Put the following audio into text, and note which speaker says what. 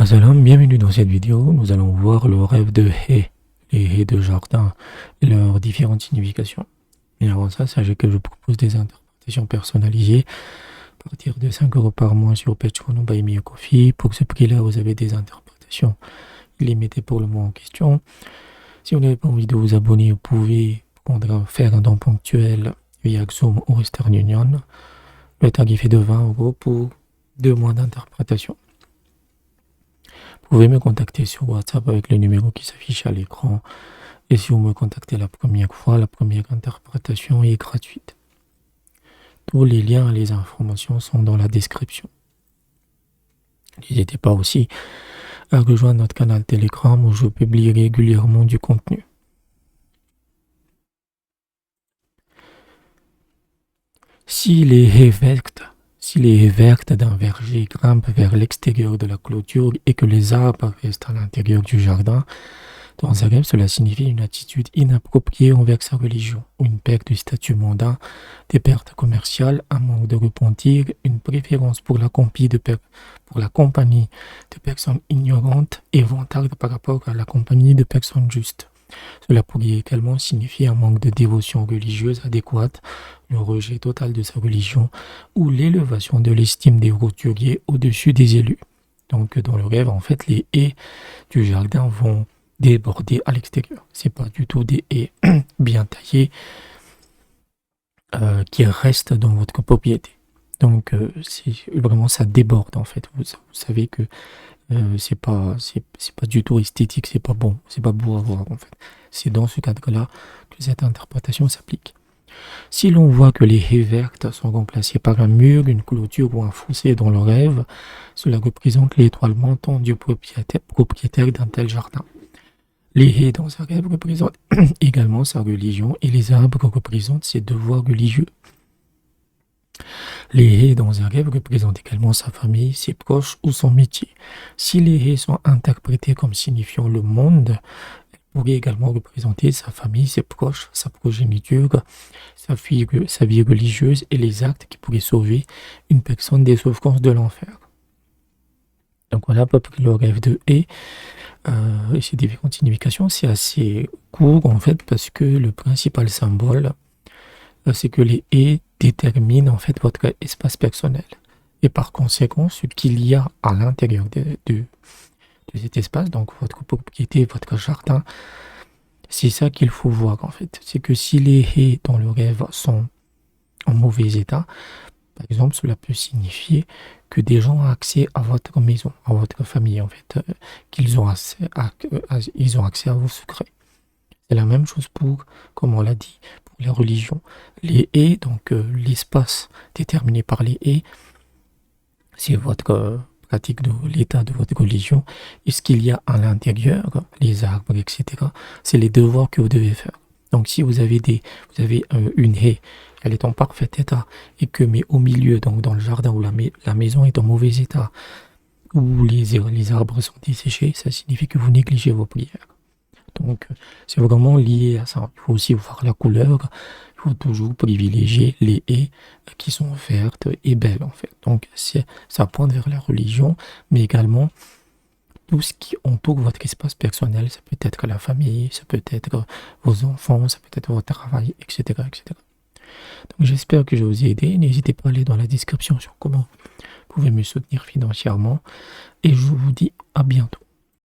Speaker 1: Salam, bienvenue dans cette vidéo. Nous allons voir le rêve de haies, les haies de jardin et leurs différentes significations. Et avant ça, sachez que je propose des interprétations personnalisées à partir de 5 € par mois sur Patreon ou Buy Me a Coffee. Pour ce prix-là, vous avez des interprétations illimitées pour le mois en question. Si vous n'avez pas envie de vous abonner, vous pouvez faire un don ponctuel via Xoom ou Western Union. Le tarif est de 20 € pour 2 mois d'interprétation. Vous pouvez me contacter sur WhatsApp avec le numéro qui s'affiche à l'écran. Et si vous me contactez la première fois, la première interprétation est gratuite. Tous les liens et les informations sont dans la description. N'hésitez pas aussi à rejoindre notre canal Telegram où je publie régulièrement du contenu. Si les haies vertes d'un verger grimpent vers l'extérieur de la clôture et que les arbres restent à l'intérieur du jardin, dans un rêve, cela signifie une attitude inappropriée envers sa religion, ou une perte du statut mondain, des pertes commerciales, un manque de repentir, une préférence pour la compagnie de personnes ignorantes et vantardes par rapport à la compagnie de personnes justes. Cela pourrait également signifier un manque de dévotion religieuse adéquate, le rejet total de sa religion ou l'élévation de l'estime des roturiers au-dessus des élus. Donc dans le rêve, en fait, les haies du jardin vont déborder à l'extérieur. C'est pas du tout des haies bien taillées qui restent dans votre propriété. Donc c'est vraiment ça déborde en fait. Vous savez que c'est pas du tout esthétique, c'est pas bon, c'est pas beau à voir en fait. C'est dans ce cadre-là que cette interprétation s'applique. Si l'on voit que les haies vertes sont remplacées par un mur, une clôture ou un fossé dans le rêve, cela représente l'étoile montante du propriétaire d'un tel jardin. Les haies dans un rêve représentent également sa religion et les arbres représentent ses devoirs religieux. Les haies dans un rêve représentent également sa famille, ses proches ou son métier. Si les haies sont interprétées comme signifiant le monde, elles pourraient également représenter sa famille, ses proches, sa progéniture, sa vie religieuse et les actes qui pourraient sauver une personne des souffrances de l'enfer. Donc voilà à peu près le rêve de haies et ses différentes significations. C'est assez court en fait parce que le principal symbole c'est que les haies déterminent en fait votre espace personnel. Et par conséquent, ce qu'il y a à l'intérieur de cet espace, donc votre propriété, votre jardin, c'est ça qu'il faut voir en fait. C'est que si les haies dans le rêve sont en mauvais état, par exemple, cela peut signifier que des gens ont accès à votre maison, à votre famille en fait, qu'ils ont ils ont accès à vos secrets. C'est la même chose pour, comme on l'a dit, pour la religion. Les haies, donc l'espace déterminé par les haies, c'est votre pratique de l'état de votre religion. Et ce qu'il y a à l'intérieur, les arbres, etc., c'est les devoirs que vous devez faire. Donc si vous avez une haie, elle est en parfait état, et que mais au milieu, donc dans le jardin où la maison est en mauvais état, où les arbres sont desséchés, ça signifie que vous négligez vos prières. Donc, c'est vraiment lié à ça. Il faut aussi voir la couleur. Il faut toujours privilégier les haies qui sont vertes et belles, en fait. Donc, ça pointe vers la religion, mais également tout ce qui entoure votre espace personnel. Ça peut être la famille, ça peut être vos enfants, ça peut être votre travail, etc., etc. Donc, j'espère que je vous ai aidé. N'hésitez pas à aller dans la description sur comment vous pouvez me soutenir financièrement. Et je vous dis à bientôt.